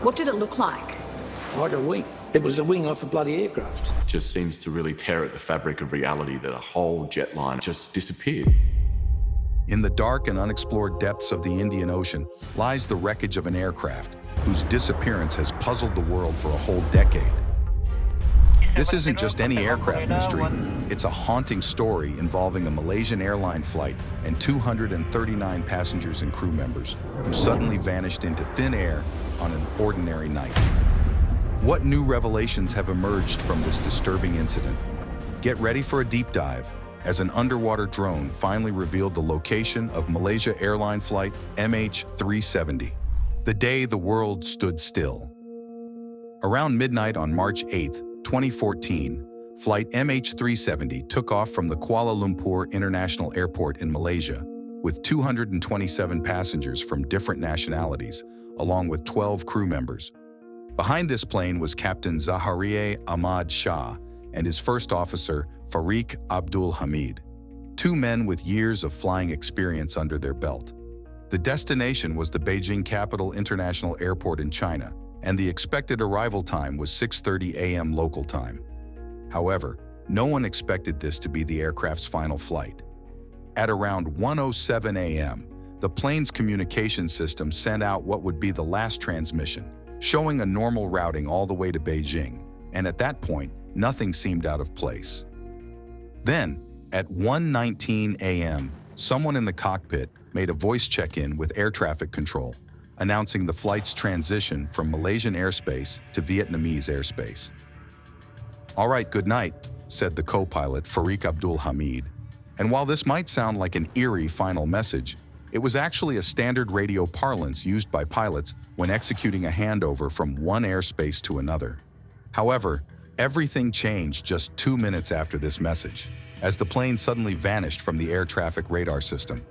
What did it look like? Like a wing. It was the wing off a bloody aircraft. Just seems to really tear at the fabric of reality that a whole jet line just disappeared. In the dark and unexplored depths of the Indian Ocean lies the wreckage of an aircraft whose disappearance has puzzled the world for a whole decade. This isn't just any aircraft mystery. It's a haunting story involving a Malaysian Airline flight and 239 passengers and crew members who suddenly vanished into thin air on an ordinary night. What new revelations have emerged from this disturbing incident? Get ready for a deep dive as an underwater drone finally revealed the location of Malaysia Airline flight MH370, the day the world stood still. Around midnight on March 8, 2014, flight MH370 took off from the Kuala Lumpur International Airport in Malaysia with 227 passengers from different nationalities, along with 12 crew members. Behind this plane was Captain Zaharieh Ahmad Shah and his first officer, Fariq Abdul Hamid, two men with years of flying experience under their belt. The destination was the Beijing Capital International Airport in China, and the expected arrival time was 6:30 a.m. local time. However, no one expected this to be the aircraft's final flight. At around 1:07 a.m., the plane's communication system sent out what would be the last transmission, showing a normal routing all the way to Beijing, and at that point, nothing seemed out of place. Then, at 1:19 a.m., someone in the cockpit made a voice check-in with air traffic control, announcing the flight's transition from Malaysian airspace to Vietnamese airspace. "All right, good night," said the co-pilot Fariq Abdul Hamid. And while this might sound like an eerie final message, it was actually a standard radio parlance used by pilots when executing a handover from one airspace to another. However, everything changed just 2 minutes after this message, as the plane suddenly vanished from the air traffic radar system.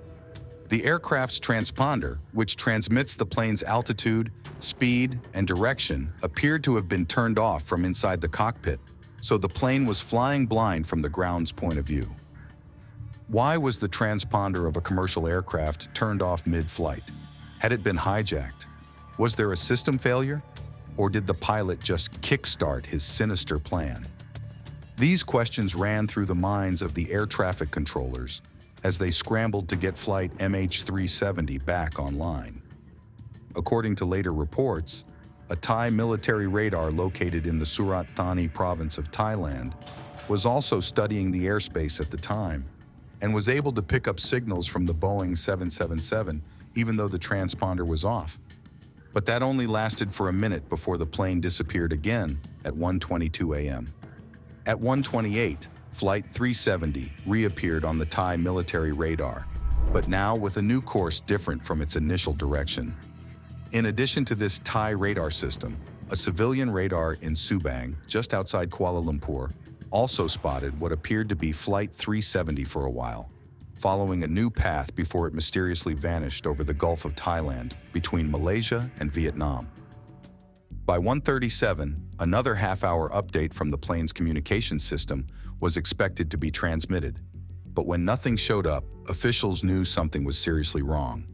The aircraft's transponder, which transmits the plane's altitude, speed, and direction, appeared to have been turned off from inside the cockpit, so the plane was flying blind from the ground's point of view. Why was the transponder of a commercial aircraft turned off mid-flight? Had it been hijacked? Was there a system failure? Or did the pilot just kickstart his sinister plan? These questions ran through the minds of the air traffic controllers as they scrambled to get flight MH370 back online. According to later reports, a Thai military radar located in the Surat Thani province of Thailand was also studying the airspace at the time and was able to pick up signals from the Boeing 777 even though the transponder was off. But that only lasted for a minute before the plane disappeared again at 1:22 a.m. At 1:28, Flight 370 reappeared on the Thai military radar, but now with a new course different from its initial direction. In addition to this Thai radar system, a civilian radar in Subang, just outside Kuala Lumpur, also spotted what appeared to be Flight 370 for a while, following a new path before it mysteriously vanished over the Gulf of Thailand between Malaysia and Vietnam. By 1:37, another half-hour update from the plane's communication system was expected to be transmitted. But when nothing showed up, officials knew something was seriously wrong.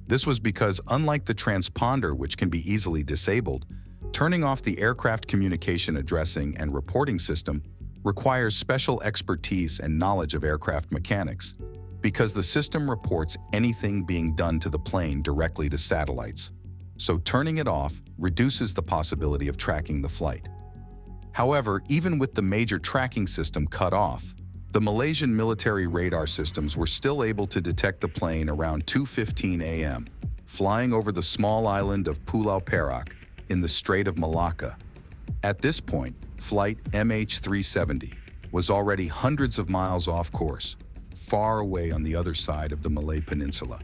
This was because, unlike the transponder, which can be easily disabled, turning off the aircraft communication addressing and reporting system requires special expertise and knowledge of aircraft mechanics, because the system reports anything being done to the plane directly to satellites. So turning it off reduces the possibility of tracking the flight. However, even with the major tracking system cut off, the Malaysian military radar systems were still able to detect the plane around 2:15 a.m., flying over the small island of Pulau Perak in the Strait of Malacca. At this point, flight MH370 was already hundreds of miles off course, far away on the other side of the Malay Peninsula.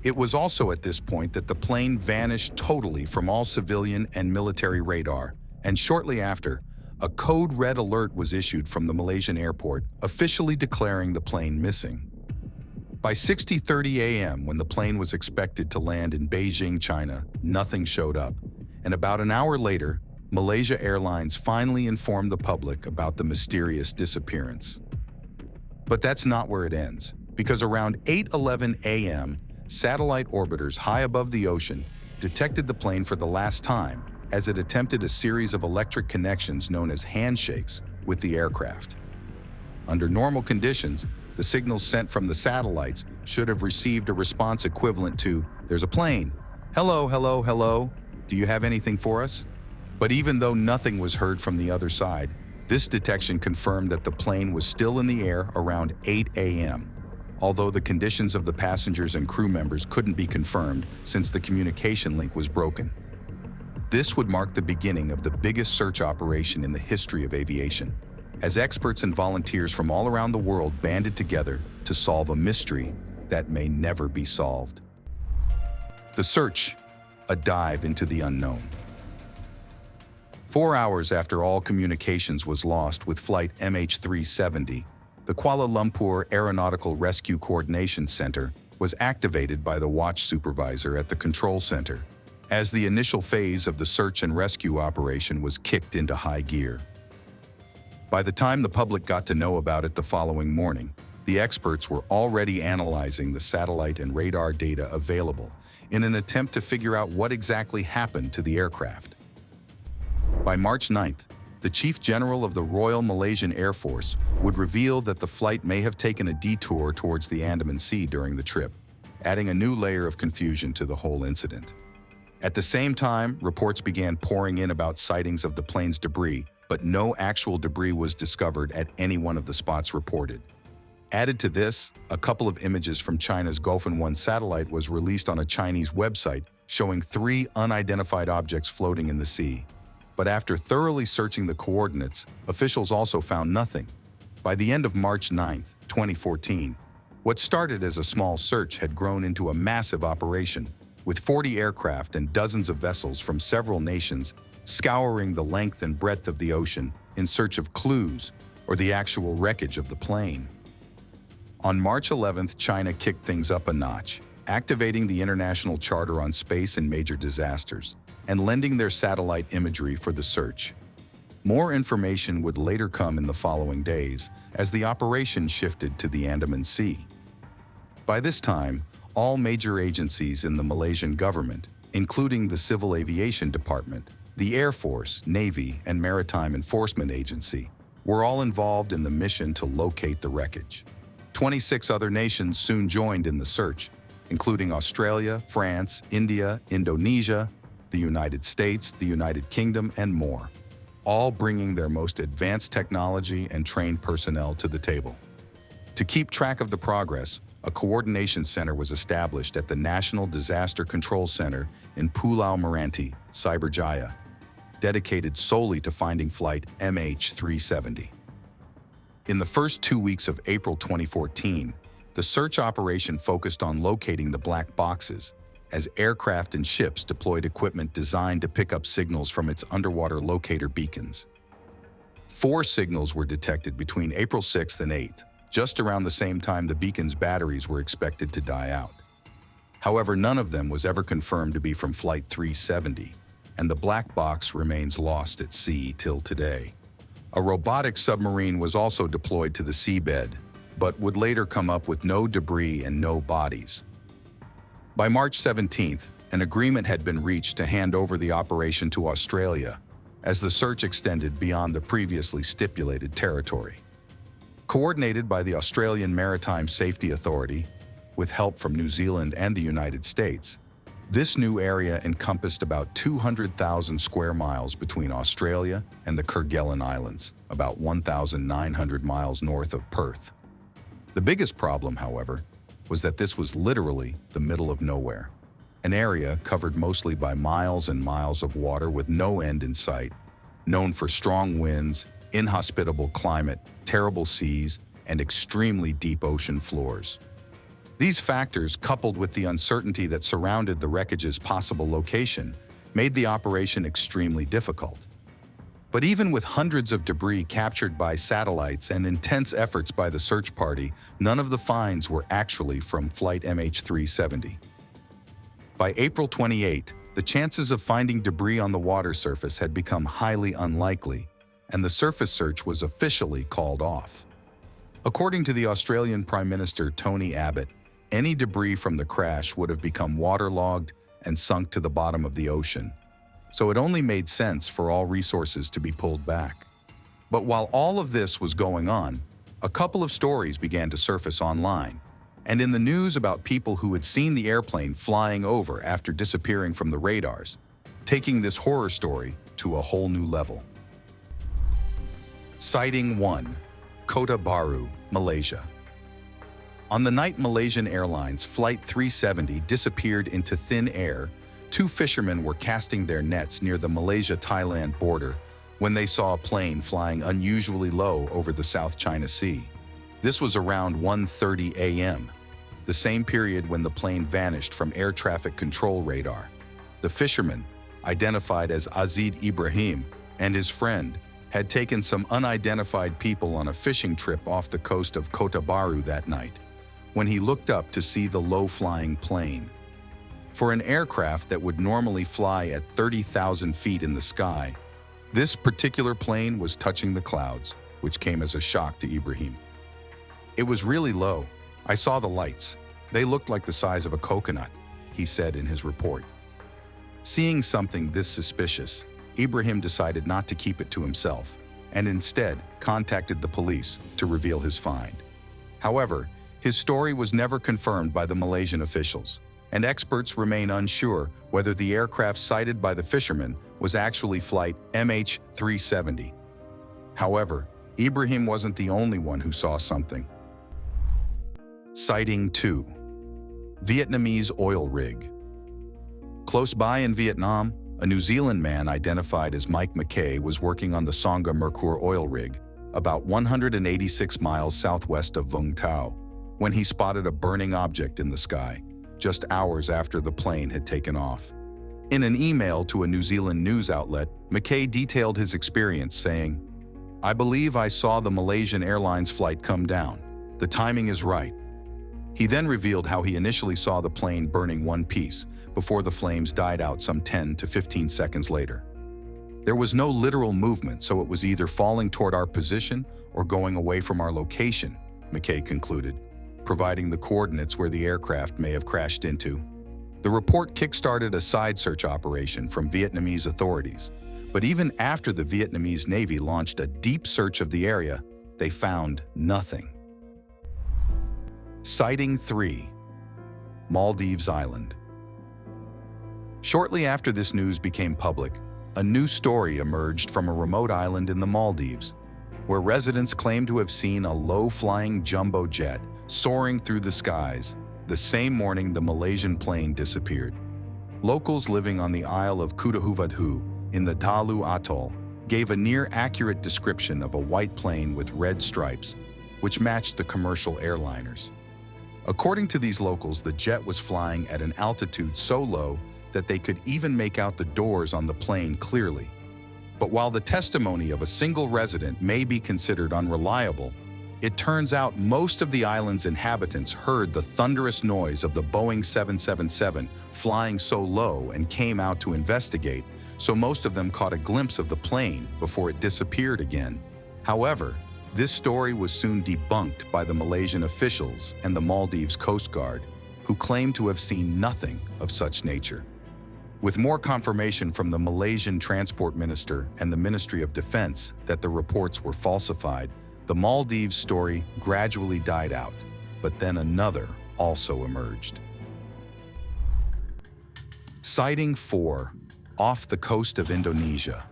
It was also at this point that the plane vanished totally from all civilian and military radar, and shortly after, a code red alert was issued from the Malaysian airport, officially declaring the plane missing. By 6:30 a.m., when the plane was expected to land in Beijing, China, nothing showed up, and about an hour later, Malaysia Airlines finally informed the public about the mysterious disappearance. But that's not where it ends, because around 8:11 a.m., satellite orbiters high above the ocean detected the plane for the last time as it attempted a series of electric connections known as handshakes with the aircraft. Under normal conditions, the signals sent from the satellites should have received a response equivalent to, "There's a plane. Hello, hello, hello. Do you have anything for us?" But even though nothing was heard from the other side, this detection confirmed that the plane was still in the air around 8 a.m., although the conditions of the passengers and crew members couldn't be confirmed since the communication link was broken. This would mark the beginning of the biggest search operation in the history of aviation, as experts and volunteers from all around the world banded together to solve a mystery that may never be solved. The search, a dive into the unknown. 4 hours after all communications was lost with flight MH370, the Kuala Lumpur Aeronautical Rescue Coordination Center was activated by the watch supervisor at the control center, as the initial phase of the search and rescue operation was kicked into high gear. By the time the public got to know about it the following morning, the experts were already analyzing the satellite and radar data available in an attempt to figure out what exactly happened to the aircraft. By March 9th, the Chief General of the Royal Malaysian Air Force would reveal that the flight may have taken a detour towards the Andaman Sea during the trip, adding a new layer of confusion to the whole incident. At the same time, reports began pouring in about sightings of the plane's debris, but no actual debris was discovered at any one of the spots reported. Added to this, a couple of images from China's Golfin 1 satellite was released on a Chinese website showing 3 unidentified objects floating in the sea. But after thoroughly searching the coordinates, officials also found nothing. By the end of March 9, 2014, what started as a small search had grown into a massive operation, with 40 aircraft and dozens of vessels from several nations scouring the length and breadth of the ocean in search of clues or the actual wreckage of the plane. On March 11th, China kicked things up a notch, activating the International Charter on Space and Major Disasters, and lending their satellite imagery for the search. More information would later come in the following days as the operation shifted to the Andaman Sea. By this time, all major agencies in the Malaysian government, including the Civil Aviation Department, the Air Force, Navy, and Maritime Enforcement Agency, were all involved in the mission to locate the wreckage. 26 other nations soon joined in the search, including Australia, France, India, Indonesia, the United States, the United Kingdom, and more, all bringing their most advanced technology and trained personnel to the table. To keep track of the progress, a coordination center was established at the National Disaster Control Center in Pulau Meranti, Cyberjaya, dedicated solely to finding flight MH370. In the first 2 weeks of April 2014, the search operation focused on locating the black boxes, as aircraft and ships deployed equipment designed to pick up signals from its underwater locator beacons. 4 signals were detected between April 6th and 8th, just around the same time the beacon's batteries were expected to die out. However, none of them was ever confirmed to be from Flight 370, and the black box remains lost at sea till today. A robotic submarine was also deployed to the seabed, but would later come up with no debris and no bodies. By March 17th, an agreement had been reached to hand over the operation to Australia, as the search extended beyond the previously stipulated territory. Coordinated by the Australian Maritime Safety Authority, with help from New Zealand and the United States, this new area encompassed about 200,000 square miles between Australia and the Kerguelen Islands, about 1,900 miles north of Perth. The biggest problem, however, was that this was literally the middle of nowhere, an area covered mostly by miles and miles of water with no end in sight, known for strong winds, inhospitable climate, terrible seas, and extremely deep ocean floors. These factors, coupled with the uncertainty that surrounded the wreckage's possible location, made the operation extremely difficult. But even with hundreds of debris captured by satellites and intense efforts by the search party, none of the finds were actually from flight MH370. By April 28, the chances of finding debris on the water surface had become highly unlikely, and the surface search was officially called off. According to the Australian Prime Minister Tony Abbott, any debris from the crash would have become waterlogged, and sunk to the bottom of the ocean. So it only made sense for all resources to be pulled back. But while all of this was going on, a couple of stories began to surface online, and in the news about people who had seen the airplane flying over after disappearing from the radars, taking this horror story to a whole new level. Sighting 1. Kota Baru, Malaysia. On the night Malaysian Airlines Flight 370 disappeared into thin air, two fishermen were casting their nets near the Malaysia-Thailand border when they saw a plane flying unusually low over the South China Sea. This was around 1:30 a.m., the same period when the plane vanished from air traffic control radar. The fisherman, identified as Azid Ibrahim, and his friend, had taken some unidentified people on a fishing trip off the coast of Kota Baru that night, when he looked up to see the low-flying plane. For an aircraft that would normally fly at 30,000 feet in the sky, this particular plane was touching the clouds, which came as a shock to Ibrahim. "It was really low. I saw the lights. They looked like the size of a coconut," he said in his report. Seeing something this suspicious, Ibrahim decided not to keep it to himself, and instead contacted the police to reveal his find. However, his story was never confirmed by the Malaysian officials, and experts remain unsure whether the aircraft sighted by the fishermen was actually flight MH370. However, Ibrahim wasn't the only one who saw something. Sighting 2. Vietnamese oil rig. Close by in Vietnam, a New Zealand man identified as Mike McKay was working on the Songa Merkur oil rig, about 186 miles southwest of Vung Tau, when he spotted a burning object in the sky, just hours after the plane had taken off. In an email to a New Zealand news outlet, McKay detailed his experience, saying, "I believe I saw the Malaysian Airlines flight come down. The timing is right." He then revealed how he initially saw the plane burning one piece before the flames died out some 10 to 15 seconds later. There was no literal movement, so it was either falling toward our position or going away from our location, McKay concluded, providing the coordinates where the aircraft may have crashed into. The report kickstarted a side search operation from Vietnamese authorities, but even after the Vietnamese Navy launched a deep search of the area, they found nothing. Sighting 3. Maldives Island. Shortly after this news became public, a new story emerged from a remote island in the Maldives, where residents claim to have seen a low-flying jumbo jet soaring through the skies the same morning the Malaysian plane disappeared. Locals living on the Isle of Kutahuvadhu in the Dalu Atoll gave a near-accurate description of a white plane with red stripes, which matched the commercial airliners. According to these locals, the jet was flying at an altitude so low that they could even make out the doors on the plane clearly. But while the testimony of a single resident may be considered unreliable, it turns out most of the island's inhabitants heard the thunderous noise of the Boeing 777 flying so low and came out to investigate, so most of them caught a glimpse of the plane before it disappeared again. However, this story was soon debunked by the Malaysian officials and the Maldives Coast Guard, who claimed to have seen nothing of such nature. With more confirmation from the Malaysian Transport Minister and the Ministry of Defense that the reports were falsified, the Maldives story gradually died out, but then another also emerged. Sighting 4. Off the coast of Indonesia.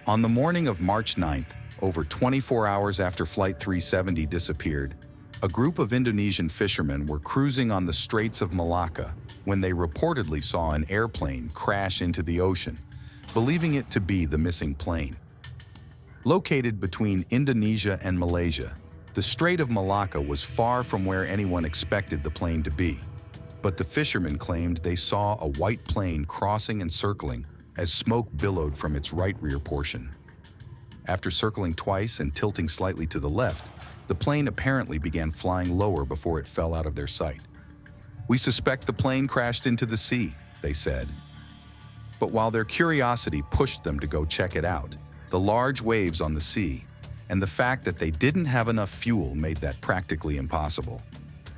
On the morning of March 9th, over 24 hours after Flight 370 disappeared, a group of Indonesian fishermen were cruising on the Straits of Malacca when they reportedly saw an airplane crash into the ocean, believing it to be the missing plane. Located between Indonesia and Malaysia, the Strait of Malacca was far from where anyone expected the plane to be, but the fishermen claimed they saw a white plane crossing and circling as smoke billowed from its right rear portion. After circling twice and tilting slightly to the left, the plane apparently began flying lower before it fell out of their sight. "We suspect the plane crashed into the sea," they said. But while their curiosity pushed them to go check it out, the large waves on the sea and the fact that they didn't have enough fuel made that practically impossible.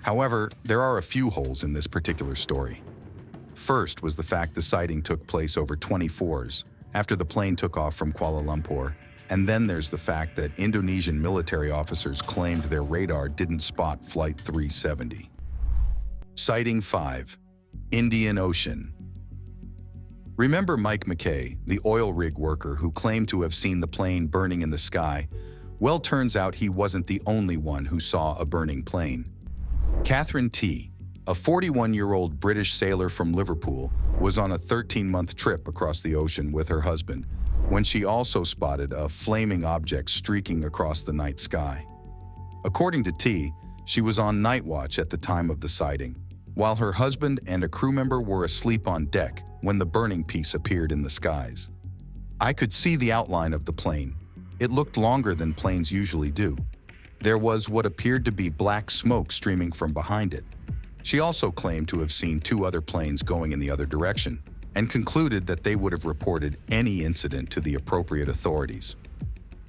However, there are a few holes in this particular story. First was the fact the sighting took place over 24 hours after the plane took off from Kuala Lumpur. And then there's the fact that Indonesian military officers claimed their radar didn't spot Flight 370. Sighting 5. Indian Ocean. Remember Mike McKay, the oil rig worker who claimed to have seen the plane burning in the sky? Well, turns out he wasn't the only one who saw a burning plane. Catherine T., a 41-year-old British sailor from Liverpool, was on a 13-month trip across the ocean with her husband when she also spotted a flaming object streaking across the night sky. According to T., she was on night watch at the time of the sighting, while her husband and a crew member were asleep on deck when the burning piece appeared in the skies. I could see the outline of the plane. It looked longer than planes usually do. There was what appeared to be black smoke streaming from behind it. She also claimed to have seen 2 other planes going in the other direction and concluded that they would have reported any incident to the appropriate authorities.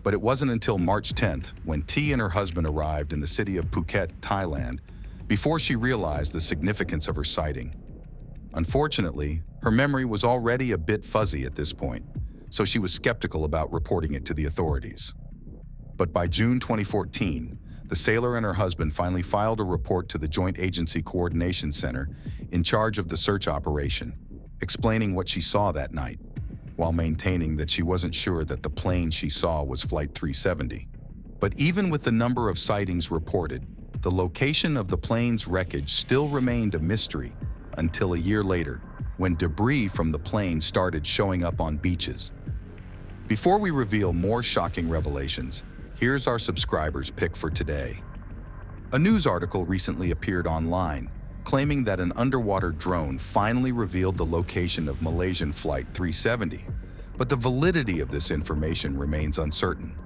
But it wasn't until March 10th, when T and her husband arrived in the city of Phuket, Thailand, before she realized the significance of her sighting. Unfortunately, her memory was already a bit fuzzy at this point, so she was skeptical about reporting it to the authorities. But by June 2014, the sailor and her husband finally filed a report to the Joint Agency Coordination Center in charge of the search operation, explaining what she saw that night, while maintaining that she wasn't sure that the plane she saw was Flight 370. But even with the number of sightings reported, the location of the plane's wreckage still remained a mystery until a year later, when debris from the plane started showing up on beaches. Before we reveal more shocking revelations, here's our subscribers' pick for today. A news article recently appeared online, claiming that an underwater drone finally revealed the location of Malaysian Flight 370, but the validity of this information remains uncertain.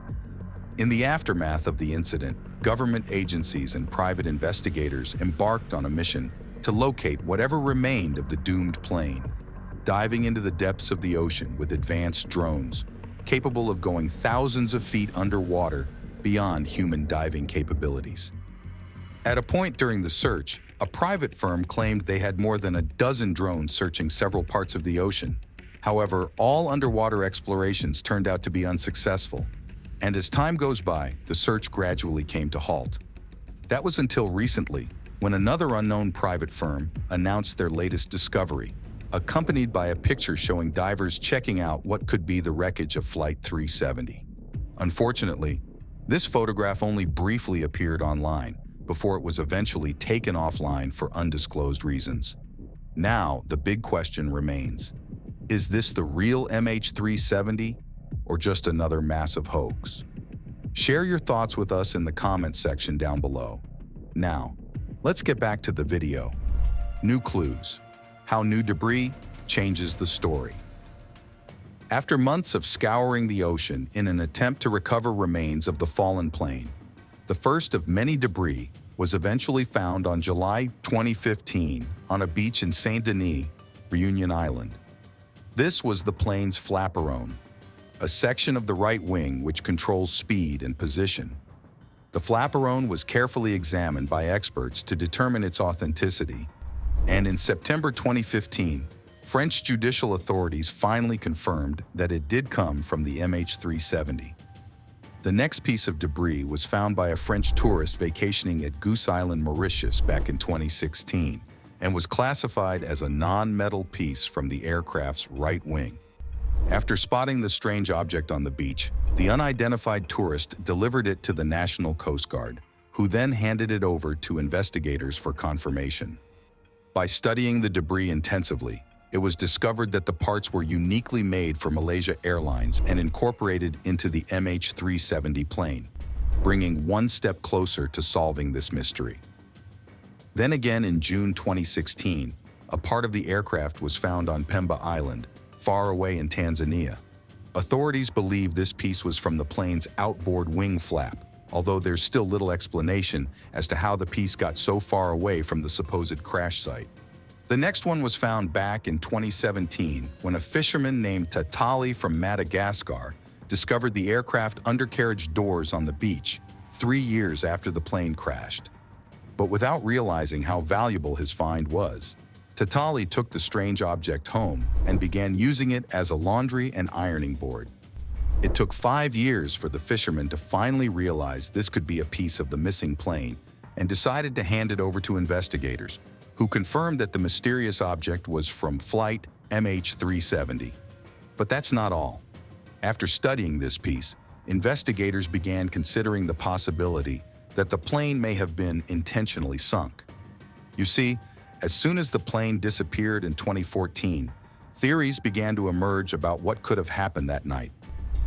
In the aftermath of the incident, government agencies and private investigators embarked on a mission to locate whatever remained of the doomed plane, diving into the depths of the ocean with advanced drones, capable of going thousands of feet underwater beyond human diving capabilities. At a point during the search, a private firm claimed they had more than a dozen drones searching several parts of the ocean. However, all underwater explorations turned out to be unsuccessful, and as time goes by, the search gradually came to halt. That was until recently, when another unknown private firm announced their latest discovery, accompanied by a picture showing divers checking out what could be the wreckage of Flight 370. Unfortunately, this photograph only briefly appeared online before it was eventually taken offline for undisclosed reasons. Now, the big question remains: is this the real MH370 or just another massive hoax? Share your thoughts with us in the comments section down below. Now, let's get back to the video. New clues. How new debris changes the story. After months of scouring the ocean in an attempt to recover remains of the fallen plane, the first of many debris was eventually found on July 2015 on a beach in Saint-Denis, Reunion Island. This was the plane's flaperon, a section of the right wing which controls speed and position. The flaperon was carefully examined by experts to determine its authenticity, and in September 2015, French judicial authorities finally confirmed that it did come from the MH370. The next piece of debris was found by a French tourist vacationing at Goose Island, Mauritius back in 2016, and was classified as a non-metal piece from the aircraft's right wing. After spotting the strange object on the beach, the unidentified tourist delivered it to the National Coast Guard, who then handed it over to investigators for confirmation. By studying the debris intensively, it was discovered that the parts were uniquely made for Malaysia Airlines and incorporated into the MH370 plane, bringing one step closer to solving this mystery. Then again in June 2016, a part of the aircraft was found on Pemba Island, far away in Tanzania. Authorities believe this piece was from the plane's outboard wing flap, although there's still little explanation as to how the piece got so far away from the supposed crash site. The next one was found back in 2017 when a fisherman named Tatali from Madagascar discovered the aircraft undercarriage doors on the beach 3 years after the plane crashed. But without realizing how valuable his find was, Tatali took the strange object home and began using it as a laundry and ironing board. It took 5 years for the fisherman to finally realize this could be a piece of the missing plane and decided to hand it over to investigators, who confirmed that the mysterious object was from flight MH370. But that's not all. After studying this piece, investigators began considering the possibility that the plane may have been intentionally sunk. You see, as soon as the plane disappeared in 2014, theories began to emerge about what could have happened that night,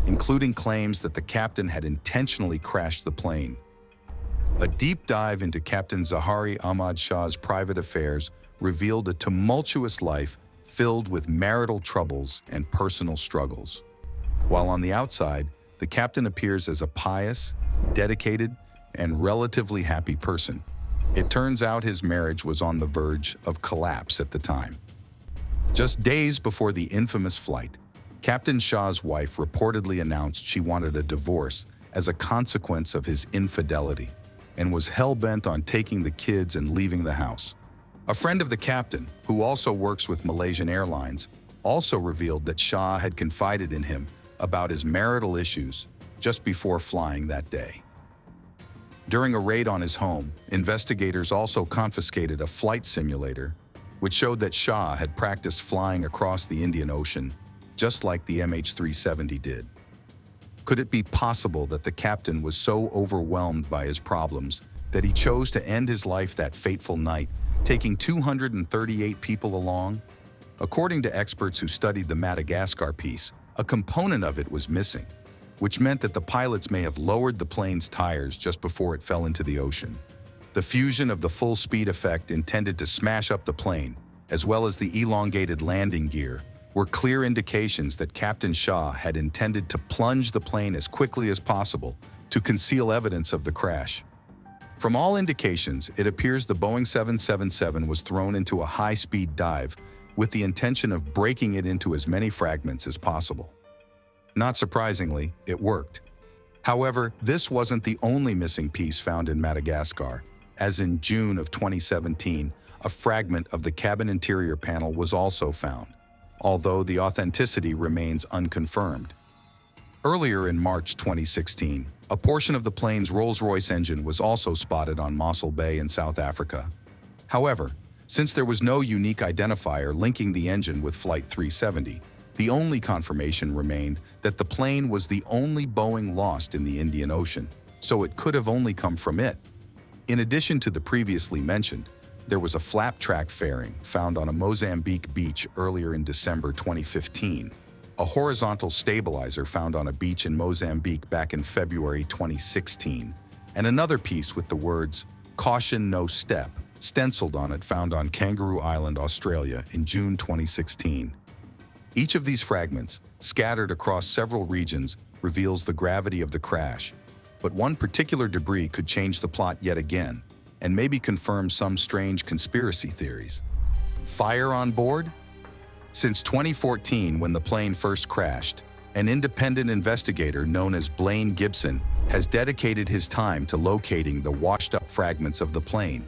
including claims that the captain had intentionally crashed the plane. A deep dive into Captain Zahari Ahmad Shah's private affairs revealed a tumultuous life filled with marital troubles and personal struggles. While on the outside, the captain appears as a pious, dedicated, and relatively happy person, it turns out his marriage was on the verge of collapse at the time. Just days before the infamous flight, Captain Shah's wife reportedly announced she wanted a divorce as a consequence of his infidelity and was hell-bent on taking the kids and leaving the house. A friend of the captain, who also works with Malaysian Airlines, also revealed that Shah had confided in him about his marital issues just before flying that day. During a raid on his home, investigators also confiscated a flight simulator, which showed that Shah had practiced flying across the Indian Ocean, just like the MH370 did. Could it be possible that the captain was so overwhelmed by his problems that he chose to end his life that fateful night, taking 238 people along? According to experts who studied the Madagascar piece, a component of it was missing, which meant that the pilots may have lowered the plane's tires just before it fell into the ocean. The fusion of the full speed effect intended to smash up the plane, as well as the elongated landing gear, were clear indications that Captain Shah had intended to plunge the plane as quickly as possible to conceal evidence of the crash. From all indications, it appears the Boeing 777 was thrown into a high-speed dive with the intention of breaking it into as many fragments as possible. Not surprisingly, it worked. However, this wasn't the only missing piece found in Madagascar, as in June of 2017, a fragment of the cabin interior panel was also found, although the authenticity remains unconfirmed. Earlier in March 2016, a portion of the plane's Rolls-Royce engine was also spotted on Mossel Bay in South Africa. However, since there was no unique identifier linking the engine with Flight 370, the only confirmation remained that the plane was the only Boeing lost in the Indian Ocean, so it could have only come from it. In addition to the previously mentioned, there was a flap-track fairing found on a Mozambique beach earlier in December 2015, a horizontal stabilizer found on a beach in Mozambique back in February 2016, and another piece with the words, "Caution, no step," stenciled on it found on Kangaroo Island, Australia in June 2016. Each of these fragments, scattered across several regions, reveals the gravity of the crash, but one particular debris could change the plot yet again, and maybe confirm some strange conspiracy theories. Fire on board? Since 2014, when the plane first crashed, an independent investigator known as Blaine Gibson has dedicated his time to locating the washed-up fragments of the plane,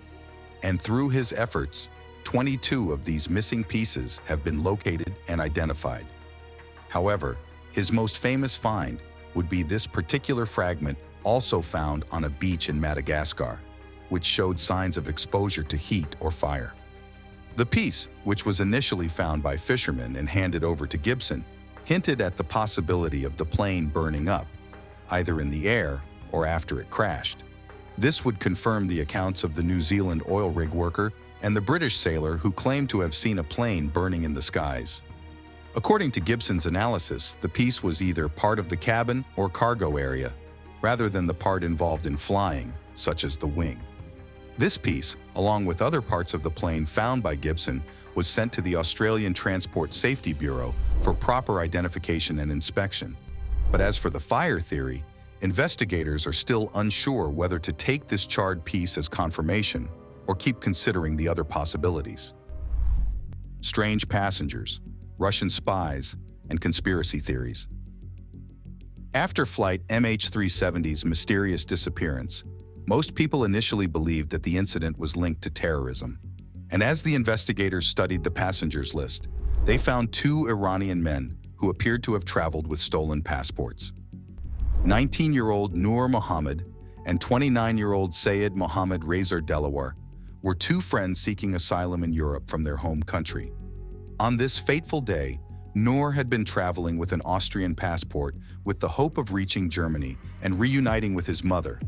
and through his efforts, 22 of these missing pieces have been located and identified. However, his most famous find would be this particular fragment also found on a beach in Madagascar, which showed signs of exposure to heat or fire. The piece, which was initially found by fishermen and handed over to Gibson, hinted at the possibility of the plane burning up, either in the air or after it crashed. This would confirm the accounts of the New Zealand oil rig worker and the British sailor who claimed to have seen a plane burning in the skies. According to Gibson's analysis, the piece was either part of the cabin or cargo area, rather than the part involved in flying, such as the wing. This piece, along with other parts of the plane found by Gibson, was sent to the Australian Transport Safety Bureau for proper identification and inspection. But as for the fire theory, investigators are still unsure whether to take this charred piece as confirmation or keep considering the other possibilities. Strange passengers, Russian spies, and conspiracy theories. After flight MH370's mysterious disappearance, most people initially believed that the incident was linked to terrorism. And as the investigators studied the passengers list, they found two Iranian men who appeared to have traveled with stolen passports. 19-year-old Noor Mohammed and 29-year-old Sayed Mohammed Razor Delaware were two friends seeking asylum in Europe from their home country. On this fateful day, Noor had been traveling with an Austrian passport with the hope of reaching Germany and reuniting with his mother,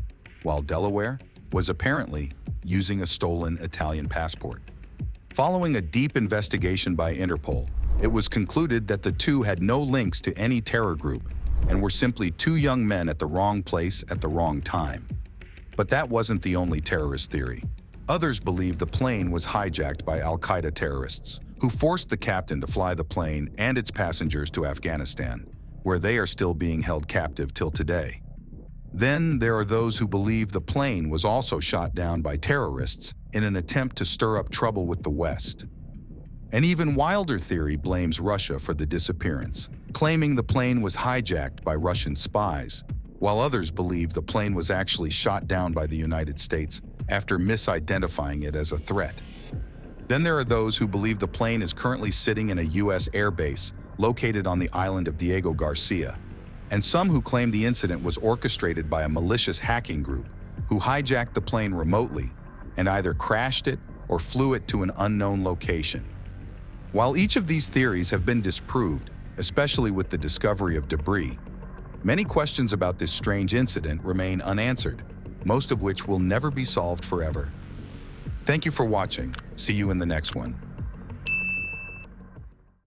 while Delaware was apparently using a stolen Italian passport. Following a deep investigation by Interpol, it was concluded that the two had no links to any terror group and were simply two young men at the wrong place at the wrong time. But that wasn't the only terrorist theory. Others believe the plane was hijacked by Al-Qaeda terrorists, who forced the captain to fly the plane and its passengers to Afghanistan, where they are still being held captive till today. Then there are those who believe the plane was also shot down by terrorists in an attempt to stir up trouble with the West. An even wilder theory blames Russia for the disappearance, claiming the plane was hijacked by Russian spies, while others believe the plane was actually shot down by the United States after misidentifying it as a threat. Then there are those who believe the plane is currently sitting in a U.S. airbase located on the island of Diego Garcia, and some who claim the incident was orchestrated by a malicious hacking group who hijacked the plane remotely and either crashed it or flew it to an unknown location. While each of these theories have been disproved, especially with the discovery of debris, many questions about this strange incident remain unanswered, most of which will never be solved forever. Thank you for watching. See you in the next one.